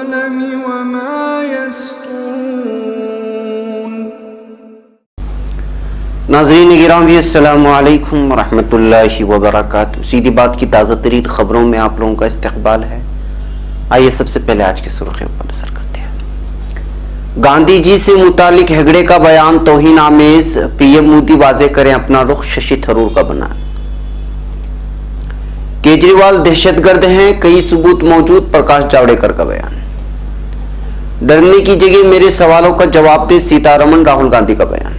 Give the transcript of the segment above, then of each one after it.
वल्क़लम वमा यस्तूरून। नाज़रीन गिरामी अस्सलामु अलैकुम वरहमतुल्लाहि वबरकातुहू। सीधी बात की ताज़ा तरीन खबरों में आप लोगों का इस्तकबाल है। आइए सबसे पहले आज की सुर्खियों पर नजर करते हैं। गांधी जी से मुतालिक हेगड़े का बयान तौहीन आमेज, पीएम मोदी वाजे करें अपना रुख, शशि थरूर का बना। केजरीवाल दहशतगर्द हैं, कई सबूत मौजूद, प्रकाश जावड़ेकर का बयान। डरने की जगह मेरे सवालों का जवाब दे, सीतारमण, राहुल गांधी का बयान।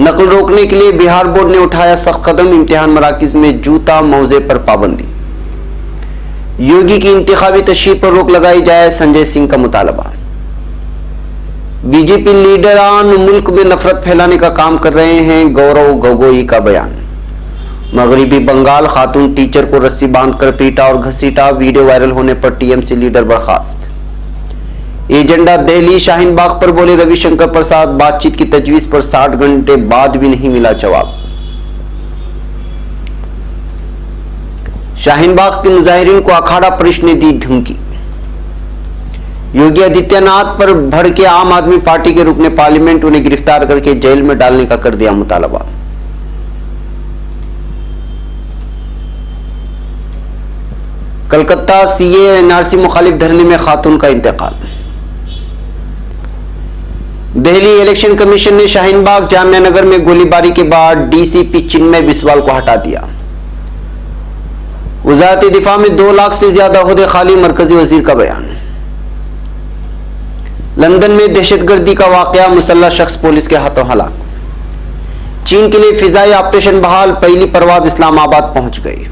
नकल रोकने के लिए बिहार बोर्ड ने उठाया सख्त कदम, इम्तिहान मराकिज में जूता मोजे पर पाबंदी। योगी की इंतखाबी तशरीफ पर रोक लगाई जाए, संजय सिंह का मुतालबा। बीजेपी लीडरान मुल्क में नफरत फैलाने का काम कर रहे हैं, गौरव गोगोई का बयान। मगरिबी बंगाल, खातून टीचर को रस्सी बांधकर पीटा और घसीटा, वीडियो वायरल होने पर टीएमसी लीडर बर्खास्त। एजेंडा दिल्ली, शाहीन बाग पर बोले रविशंकर प्रसाद, बातचीत की तजवीज पर 60 घंटे बाद भी नहीं मिला जवाब। शाहीन बाग के मुजाहिरीन को अखाड़ा परिषद ने दी धमकी। योगी आदित्यनाथ पर भड़के आम आदमी पार्टी के रुकने पार्लियामेंट, उन्हें गिरफ्तार करके जेल में डालने का कर दिया मुतालबा। कलकत्ता सीए एनआरसी मुखालिफ धरने में खातून का इंतकाल। दिल्ली इलेक्शन कमीशन ने शाहीन बाग, जामिया नगर में गोलीबारी के बाद डीसीपी चिन्मय बिस्वाल को हटा दिया। वज़ारत दिफा में 2 लाख से ज्यादा ओहदे खाली, मरकजी वजीर का बयान। लंदन में दहशतगर्दी का वाकया, मुसल्लह शख्स पुलिस के हाथों हलाक। चीन के लिए फिजाई ऑपरेशन बहाल, पहली परवाज इस्लामाबाद पहुंच गई।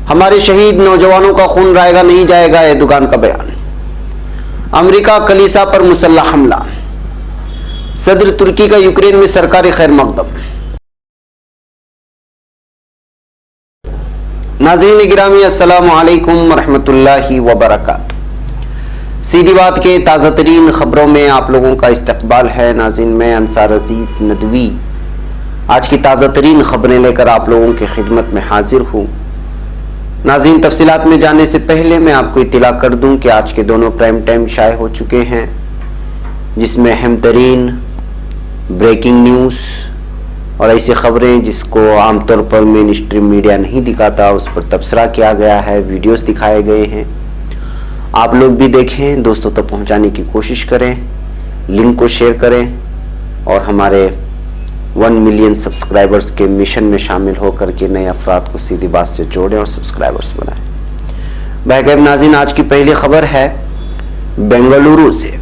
हमारे शहीद नौजवानों का खून रायगा नहीं जाएगा, एर्दोगान का बयान। अमेरिका कलीसा पर मुसल्लह हमला। सदर तुर्की का यूक्रेन में सरकारी खैर मकदम। नाज़रीन गिरामी अस्सलामु अलैकुम वरहमतुल्लाहि वबरकातुहू। सीधी बात के ताज़ा तरीन खबरों में आप लोगों का इस्तकबाल है। नाज़रीन मैं अंसार अजीज नदवी आज की ताज़ा तरीन खबरें लेकर आप लोगों की खिदमत में हाजिर हूँ। नाज़रीन तफसीलात में जाने से पहले मैं आपको इत्तला कर दूं कि आज के दोनों प्राइम टाइम शाये हो चुके हैं, जिसमें अहम तरीन ब्रेकिंग न्यूज़ और ऐसी खबरें जिसको आमतौर पर मेन स्ट्रीम मीडिया नहीं दिखाता, उस पर तबसरा किया गया है, वीडियोस दिखाए गए हैं। आप लोग भी देखें, दोस्तों तक पहुंचाने की कोशिश करें, लिंक को शेयर करें और हमारे 1 मिलियन सब्सक्राइबर्स के मिशन में शामिल होकर के नए अफराद को सीधी बात से जोड़ें और सब्सक्राइबर्स बनाएं। बहरकैफ नाज़रीन आज की पहली खबर है बेंगलुरु से।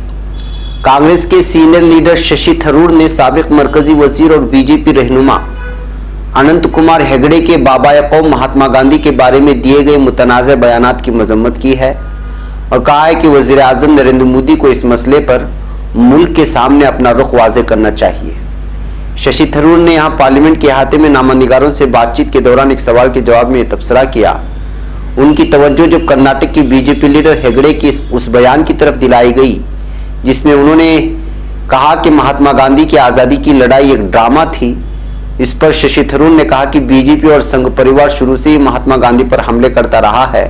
कांग्रेस के सीनियर लीडर शशि थरूर ने साबिक मरकजी वजीर और बीजेपी रहनुमा अनंत कुमार हेगड़े के बाबा-ए-कौम महात्मा गांधी के बारे में दिए गए मुतनाज़ बयानात की मजम्मत की है और कहा है कि वजीर आजम नरेंद्र मोदी को इस मसले पर मुल्क के सामने अपना रुख वाज़े करना चाहिए। शशि थरूर ने यहां पार्लियामेंट के अहाते में नामानिगारों से बातचीत के दौरान एक सवाल के जवाब में तबसरा किया। उनकी तवज्जो जब कर्नाटक की बीजेपी लीडर हेगड़े के उस बयान की तरफ दिलाई गई जिसमें उन्होंने कहा कि महात्मा गांधी की आज़ादी की लड़ाई एक ड्रामा थी। इस पर शशि थरूर ने कहा कि बीजेपी और संघ परिवार शुरू से ही महात्मा गांधी पर हमले करता रहा है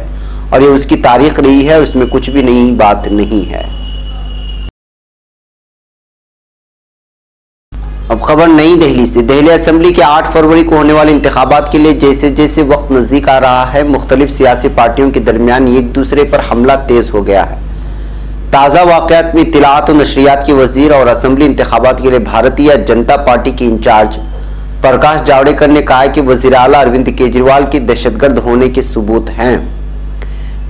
और ये उसकी तारीख रही है, उसमें कुछ भी नई बात नहीं है। अब खबर नई दिल्ली से। दिल्ली असेंबली के 8 फरवरी को होने वाले इंतखाबात के लिए जैसे जैसे वक्त नजदीक आ रहा है, मुख्तलिफ सियासी पार्टियों के दरमियान एक दूसरे पर हमला तेज हो गया है। ताज़ा वाक़यात में इत्तलाआत और नशरियात के वजीर और असेंबली इंतखाबात के लिए भारतीय जनता पार्टी के इंचार्ज प्रकाश जावड़ेकर ने कहा है कि वजीर आला अरविंद केजरीवाल के दहशतगर्द होने के सबूत हैं।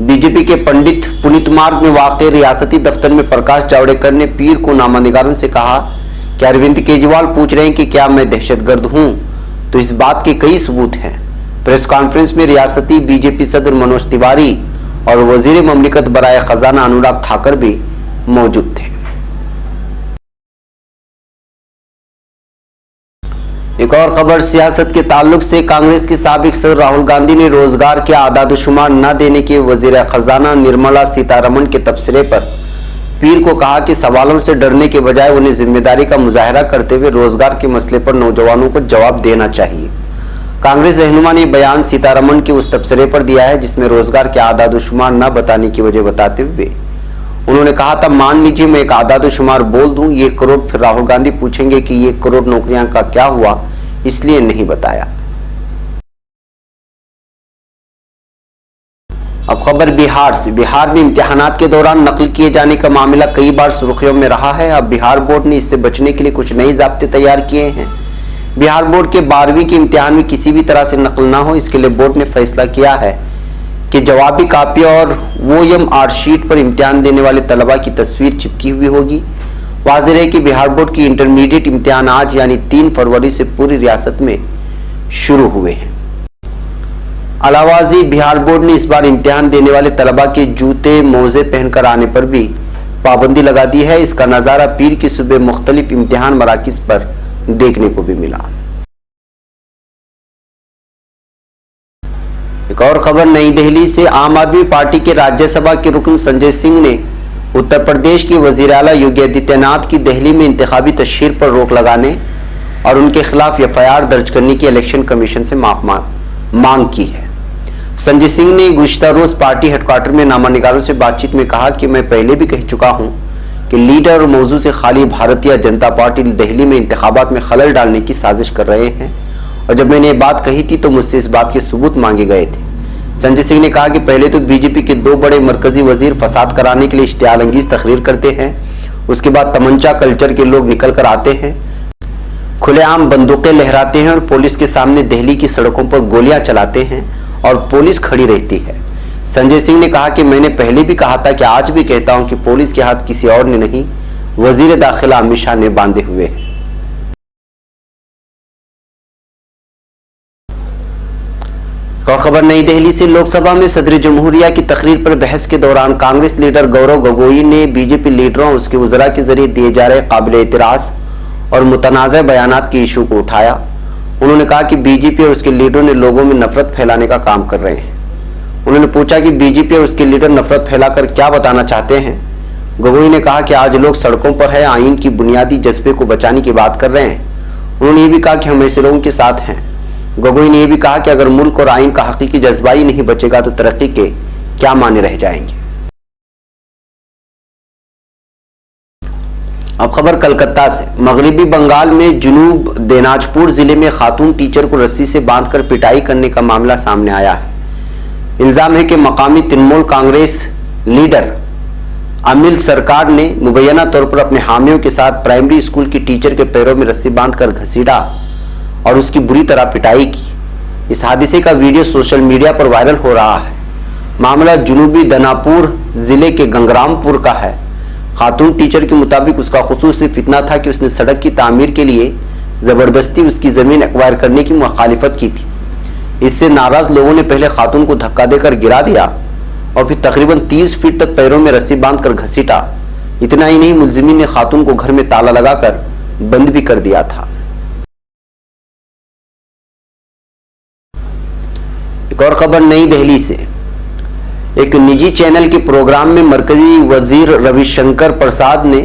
बीजेपी के पंडित पुनीत मार्ग में वाक़ रियासती दफ्तर में प्रकाश जावड़ेकर ने पीर को नामानिगारों से कहा कि अरविंद केजरीवाल पूछ रहे हैं कि क्या मैं दहशतगर्द हूं, तो इस बात के कई सबूत हैं। प्रेस कॉन्फ्रेंस में रियासती बीजेपी सदर मनोज तिवारी और वजीर ममलिकत बराए खजाना अनुराग ठाकर भी मौजूद थे। एक और खबर सियासत के ताल्लुक से। कांग्रेस के साबिक सदर राहुल गांधी ने रोजगार के आदाद-ओ-शुमार न देने के वजीर खजाना निर्मला सीतारमण के तबसरे पर पीर को कहा कि सवालों से डरने के बजाय उन्हें जिम्मेदारी का मुजाहरा करते हुए रोजगार के मसले पर नौजवानों को जवाब देना चाहिए। कांग्रेस रहनुमा ने बयान सीतारमण के उस तबसरे पर दिया है जिसमें रोजगार के आदादुशुमार न बताने की वजह बताते हुए उन्होंने कहा था, मान लीजिए मैं एक आदादुशुमार बोल दूं, ये करोड़, फिर राहुल गांधी पूछेंगे कि ये करोड़ नौकरियां का क्या हुआ, इसलिए नहीं बताया। अब खबर बिहार से। बिहार में इम्तिहानात के दौरान नकल किए जाने का मामला कई बार सुर्खियों में रहा है। अब बिहार बोर्ड ने इससे बचने के लिए कुछ नए ज़ाब्ते तैयार किए हैं। बिहार बोर्ड के 12वीं के इम्तिहान में किसी भी तरह से नकल ना हो, इसके लिए बोर्ड ने फैसला किया है कि जवाबी कापी और OMR शीट पर इम्तिहान देने वाले तलबा की तस्वीर चिपकी हुई होगी। वाज़ेह है कि बिहार बोर्ड की इंटरमीडिएट इम्तिहान आज यानी 3 फरवरी से पूरी रियासत में शुरू हुए हैं। अलावाजी बिहार बोर्ड ने इस बार इम्तिहान देने वाले तलबा के जूते मोजे पहनकर आने पर भी पाबंदी लगा दी है। इसका नज़ारा पीर की सुबह मुख्तलिफ इम्तिहान मराकिज़ पर देखने को भी मिला। एक और खबर नई दिल्ली से। आम आदमी पार्टी के राज्यसभा के रुकन संजय सिंह ने उत्तर प्रदेश के वजीर आला योगी आदित्यनाथ की दिल्ली में इंतखाबी तशहीर पर रोक लगाने और उनके खिलाफ FIR दर्ज करने की इलेक्शन कमीशन से मांग की है। संजय सिंह ने गुज़िश्ता रोज पार्टी हेडक्वार्टर में नामानिगारों से बातचीत में कहा कि मैं पहले भी कह चुका हूं कि लीडर और मौजू से खाली भारतीय जनता पार्टी दिल्ली में इंतखाबात में खलल डालने की साजिश कर रहे हैं और जब मैंने ये बात कही थी तो मुझसे इस बात के सबूत मांगे गए थे। संजय सिंह ने कहा कि पहले तो बीजेपी के 2 बड़े मरकजी वजीर फसाद कराने के लिए इश्तियाल अंगीज तकरीर करते हैं, उसके बाद तमंचा कल्चर के लोग निकल कर आते हैं, खुलेआम बंदूकें लहराते हैं और पुलिस के सामने दिल्ली की सड़कों पर गोलियां चलाते हैं और पुलिस खड़ी रहती है। संजय सिंह ने कहा कि मैंने पहले भी कहा था कि आज भी कहता हूं कि पुलिस के हाथ किसी और ने नहीं, वजीर दाखिला अमित शाह ने बांधे हुए हैं। और खबर नई दिल्ली से। लोकसभा में सदर जमहूरिया की तकरीर पर बहस के दौरान कांग्रेस लीडर गौरव गोगोई ने बीजेपी लीडरों और उसके वज़रा के जरिए दिए जा रहे काबिल एतराज़ और मुतनाज़ बयानात के इशू को उठाया। उन्होंने कहा कि बीजेपी और उसके लीडरों ने लोगों में नफरत फैलाने का काम कर रहे हैं। उन्होंने पूछा कि बीजेपी और उसके लीडर नफरत फैलाकर क्या बताना चाहते हैं। गोगोई ने कहा कि आज लोग सड़कों पर है, आइन की बुनियादी जज्बे को बचाने की बात कर रहे हैं। उन्होंने ये भी कहा कि हम ऐसे लोगों के साथ हैं। गोगोई ने यह भी कहा कि अगर मुल्क और आइन का हकीकी जज्बा ही नहीं बचेगा तो तरक्की के क्या माने रह जाएंगे। अब खबर कलकत्ता से। मगरिबी बंगाल में जुनूब दिनाजपुर जिले में खातून टीचर को रस्सी से बांधकर पिटाई करने का मामला सामने आया है। इल्जाम है कि मकामी तृणमूल कांग्रेस लीडर अमिल सरकार ने मुबैना तौर पर अपने हामियों के साथ प्राइमरी स्कूल की टीचर के पैरों में रस्सी बांधकर घसीटा और उसकी बुरी तरह पिटाई की। इस हादसे का वीडियो सोशल मीडिया पर वायरल हो रहा है। मामला जुनूबी दनापुर जिले के गंगरामपुर का है। खातून टीचर के मुताबिक उसका खुसूस सिर्फ इतना था कि उसने सड़क की तामीर के लिए जबरदस्ती उसकी जमीन एक्वायर करने की मुखालिफत की थी। इससे नाराज लोगों ने पहले खातून को धक्का देकर गिरा दिया और फिर तकरीबन 30 फीट तक पैरों में रस्सी बांधकर घसीटा। इतना ही नहीं, मुलजिमीन ने खातून को घर में ताला लगाकर बंद भी कर दिया था। एक और खबर नई दिल्ली से। एक निजी चैनल के प्रोग्राम में मरकजी वजीर रविशंकर प्रसाद ने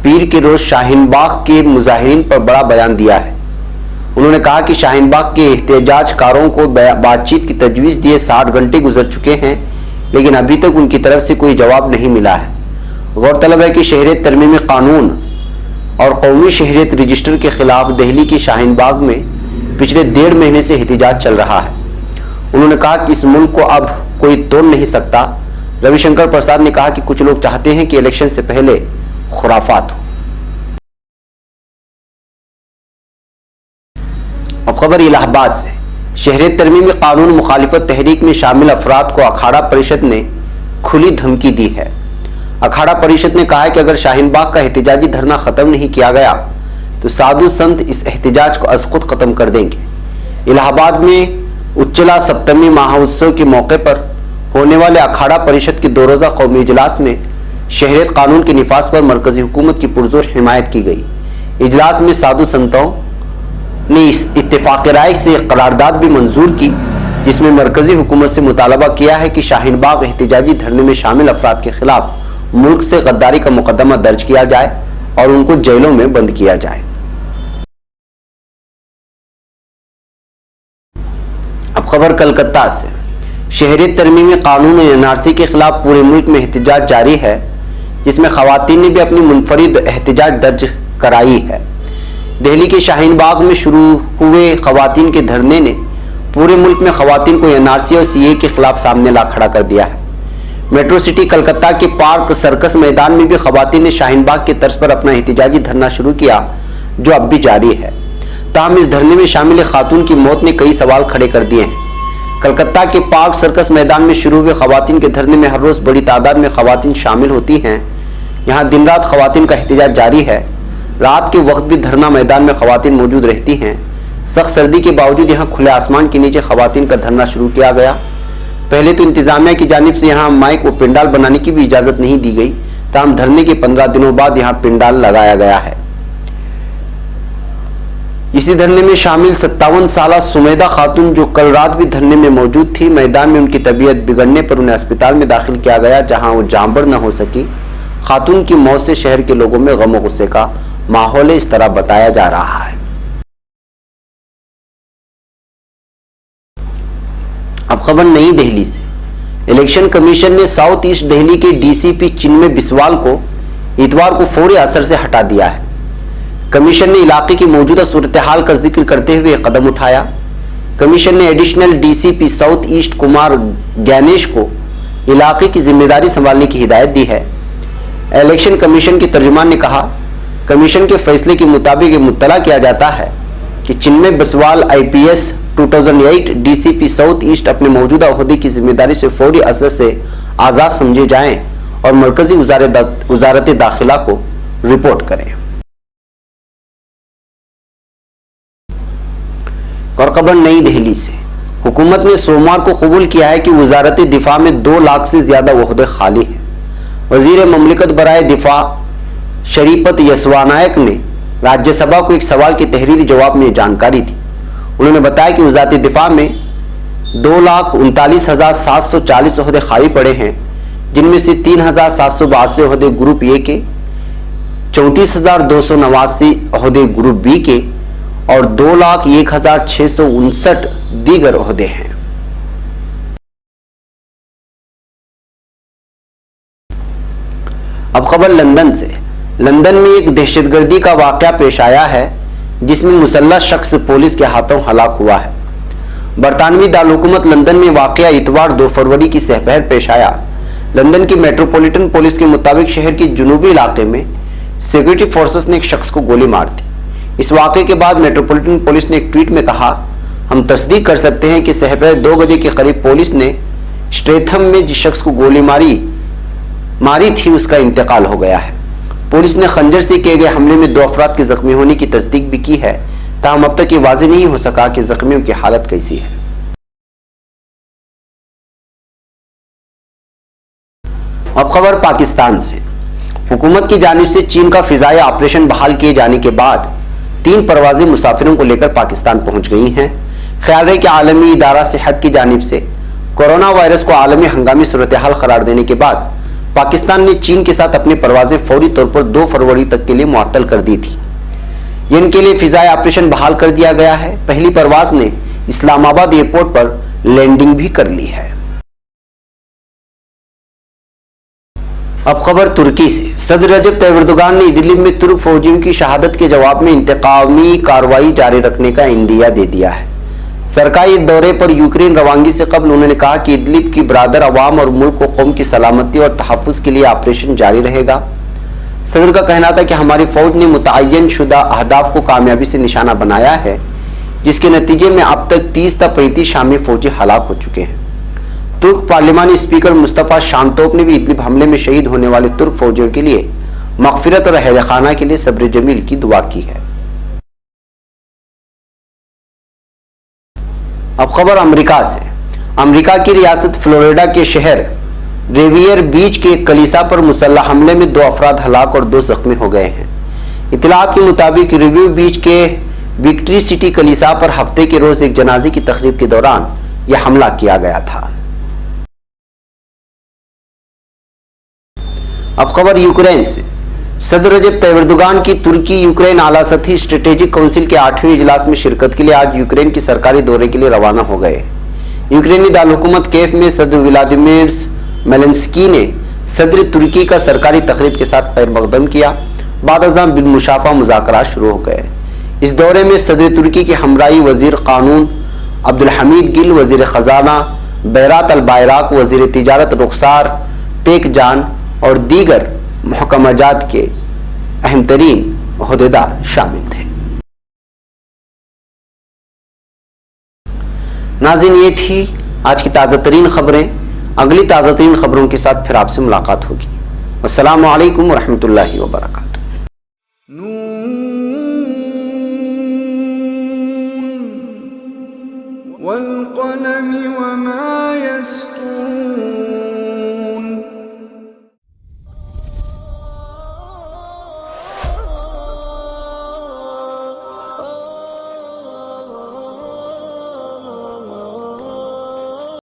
पीर के रोज शाहीन बाग के मुजाहिरीन पर बड़ा बयान दिया है। उन्होंने कहा कि शाहीन बाग के एहतजाजकारों को बातचीत की तजवीज़ दिए 60 घंटे गुजर चुके हैं, लेकिन अभी तक उनकी तरफ से कोई जवाब नहीं मिला है। गौरतलब है कि शहरियत तरमीमी कानून और कौमी शहरियत रजिस्टर के खिलाफ दिल्ली की शाहीन बाग में पिछले 1.5 महीने से एहतजाज चल रहा है। उन्होंने कहा कि इस मुल्क को अब कोई तोड़ नहीं सकता। रविशंकर प्रसाद ने कहा कि कुछ लोग चाहते हैं कि इलेक्शन से पहले खुराफात हो। अब खबर इलाहाबाद से। शहरियत तरमीमी कानून मुखालिफत तहरीक में शामिल अफराद को अखाड़ा परिषद ने खुली धमकी दी है। अखाड़ा परिषद ने कहा है कि अगर शाहीन बाग का एहतजाजी धरना खत्म नहीं किया गया तो साधु संत इस एहतजाज को अज खुद खत्म कर देंगे। इलाहाबाद में उच्चला सप्तमी महाउत्सव के मौके पर होने वाले अखाड़ा परिषद के 2 रोजा कौमी इजलास में शहरियत कानून के निफाज पर मरकजी हुकूमत की पुरजोर हिमायत की गई। इजलास में साधु संतों ने इस इत्तेफाक राय से करारदाद भी मंजूर की, जिसमें मरकजी हुकूमत से मुतालबा किया है कि शाहीन बाग एहतजाजी धरने में शामिल अफराद के खिलाफ मुल्क से गद्दारी का मुकदमा दर्ज किया जाए और उनको जेलों में बंद किया जाए। अब खबर कलकत्ता से। शहरियत तरमीमी कानून एनआरसी के खिलाफ पूरे मुल्क में एहतजाज जारी है, जिसमें खवातीन ने भी अपनी मुनफरिद एहतजाज दर्ज कराई है। दिल्ली के शाहीन बाग में शुरू हुए खवातीन के धरने ने पूरे मुल्क में खवातीन को एनआरसी और सीए के खिलाफ सामने ला खड़ा कर दिया है। मेट्रो सिटी कलकत्ता के पार्क सर्कस मैदान में भी खवातीन ने शाहीन बाग के तर्ज पर अपना एहतजाजी धरना शुरू किया, जो अब भी जारी है। ताहम इस धरने में शामिल खातून की मौत ने कई सवाल खड़े कर दिए हैं। कलकत्ता के पार्क सर्कस मैदान में शुरू हुए खवातीन के धरने में हर रोज बड़ी तादाद में खवातीन शामिल होती हैं। यहाँ दिन रात खवातीन का एहतजाज जारी है। रात के वक्त भी धरना मैदान में खवातीन मौजूद रहती हैं। सख्त सर्दी के बावजूद यहाँ खुले आसमान के नीचे खवातीन का धरना शुरू किया गया। पहले तो इंतजामिया की जानिब से यहाँ माइक व पिंडाल बनाने की भी इजाजत नहीं दी गई, ताहम धरने के 15 दिनों बाद यहाँ पिंडाल लगाया गया है। इसी धरने में शामिल 57 साल सुमेदा खातून, जो कल रात भी धरने में मौजूद थी, मैदान में उनकी तबीयत बिगड़ने पर उन्हें अस्पताल में दाखिल किया गया, जहां वो जांबर न हो सकी। खातून की मौत से शहर के लोगों में गम और गुस्से का माहौल इस तरह बताया जा रहा है। अब खबर नई दिल्ली से। इलेक्शन कमीशन ने साउथ ईस्ट दिल्ली के डीसीपी चिन्मय बिस्वाल को इतवार को फौरी असर से हटा दिया है। कमीशन ने इलाके की मौजूदा सूरत हाल का जिक्र करते हुए कदम उठाया। कमीशन ने additional DCP south east Kumar Gyanesh को इलाके की जिम्मेदारी संभालने की हिदायत दी है। इलेक्शन कमीशन के तर्जुमान ने कहा, कमीशन के फैसले के मुताबिक मुत्तला किया जाता है कि Chinmay Biswal IPS 2008 DCP south east अपने मौजूदा ओहदे की जिम्मेदारी से फौरी असर से आजाद समझे जाएं और मरकजी वजारत दाखिला को रिपोर्ट करें। और खबर नई दिल्ली से। हुकूमत ने सोमवार को कबूल किया है कि वजारत दिफा में 2 लाख से ज्यादा ओहदे खाली हैं। वजीर ममलिकत बराए दिफा शरीफत यसवानायक ने राज्यसभा को एक सवाल के तहरीरी जवाब में जानकारी दी। उन्होंने बताया कि वजारत दिफा में 2,39,740 ओहदे खाली पड़े हैं, जिनमें से 3,782 ओहदे ग्रुप ए के, 34,289 ओहदे ग्रुप बी के और 2,01,659 दीगर ओहदे हैं। अब खबर लंदन से। लंदन में एक दहशतगर्दी का वाकया पेश आया है, जिसमें मुसल्लह शख्स पुलिस के हाथों हलाक हुआ है। बरतानवी दारुलहुकूमत लंदन में वाकया इतवार 2 फरवरी की सहपहर पेश आया। लंदन की मेट्रोपॉलिटन पुलिस के मुताबिक शहर के जुनूबी इलाके में सिक्योरिटी फोर्सेस ने एक शख्स को गोली मार दी। इस वाकये के बाद मेट्रोपॉलिटन पुलिस ने एक ट्वीट में कहा, हम तस्दीक कर सकते हैं कि सहपहर 2 बजे के करीब पुलिस ने स्ट्रेथम में जिस शख्स को गोली मारी थी, उसका इंतकाल हो गया है। पुलिस ने खंजर से किए गए हमले में 2 अफराद के जख्मी होने की तस्दीक भी की है, ताहम अब तक ये वाज़ेह नहीं हो सका कि जख्मियों की हालत कैसी है। अब खबर पाकिस्तान से। हुकूमत की जानिब से चीन का फिजाई ऑपरेशन बहाल किए जाने के बाद 3 परवाजें मुसाफिरों को लेकर पाकिस्तान पहुंच गई हैं। ख्याल है कि आलमी इदारा सेहत की जानिब से कोरोना वायरस को आलमी हंगामी सूरत हाल करार देने के बाद पाकिस्तान ने चीन के साथ अपनी परवाजें फौरी तौर पर 2 फरवरी तक के लिए मुअत्तल कर दी थी। इनके लिए फिजाई ऑपरेशन बहाल कर दिया गया है। पहली परवाज ने इस्लामाबाद एयरपोर्ट पर लैंडिंग भी कर ली है। अब खबर तुर्की से। सदर रजब तैयब एर्दोगान ने इदलिब में तुर्क फौजियों की शहादत के जवाब में इंतकामी कार्रवाई जारी रखने का इंदिया दे दिया है। सरकारी दौरे पर यूक्रेन रवानगी से कबल उन्होंने कहा कि इदलिब की बरादर अवाम और मुल्क व कौम की सलामती और तहफ़्फ़ुज़ के लिए ऑपरेशन जारी रहेगा। सदर का कहना था कि हमारी फौज ने मुतअय्यन शुदा अहदाफ को कामयाबी से निशाना बनाया है, जिसके नतीजे में अब तक 30 ता 35 शामी फौजी हलाक हो चुके हैं। तुर्क पार्लिमानी स्पीकर मुस्तफा शांतोप ने भी इदलिब हमले में शहीद होने वाले तुर्क फौजियों के लिए मग़फ़िरत और अहल खाना के लिए सब्र जमील की दुआ की है। अब खबर अमेरिका से। अमेरिका की रियासत फ्लोरिडा के शहर रेवियर बीच के कलीसा पर मुसल्लह हमले में 2 अफराद हलाक और 2 जख्मी हो गए हैं। इत्तलात के मुताबिक रिव्यू बीच के विक्ट्री सिटी कलीसा पर हफ्ते के रोज एक जनाजे की तकरीब के दौरान यह हमला किया गया था। अब खबर यूक्रेन से। सदर रजब तैयब एर्दोगान की तुर्की यूक्रेन आला सतही स्ट्रेटेजिक काउंसिल के 8वें इजलास में शिरकत के लिए आज यूक्रेन की सरकारी दौरे के लिए रवाना हो गए। यूक्रेनी दारकूमत केफ में सदर व्लादिमीर मेलेंस्की ने सदर तुर्की का सरकारी तकरीब के साथ खैर मकदम किया। बाद अज़ां बिन मुशाफा मुज़ाकरात शुरू हो गए। इस दौरे में सदर तुर्की के हमराई वजीर कानून अब्दुल हमीद गिल, वजीर खजाना बैरात अल बायराक, वजीर तिजारत रुखसार पेकजान और दीगर महकमाजात के अहम तरीन ओहदेदार शामिल थे। नाज़रीन, ये थी आज की ताज़ा तरीन खबरें। अगली ताज़ा तरीन खबरों के साथ फिर आपसे मुलाकात होगी। अस्सलामु अलैकुम वरहमतुल्लाहि वबरकातुहू। वल क़लमि वमा यस्तूरून।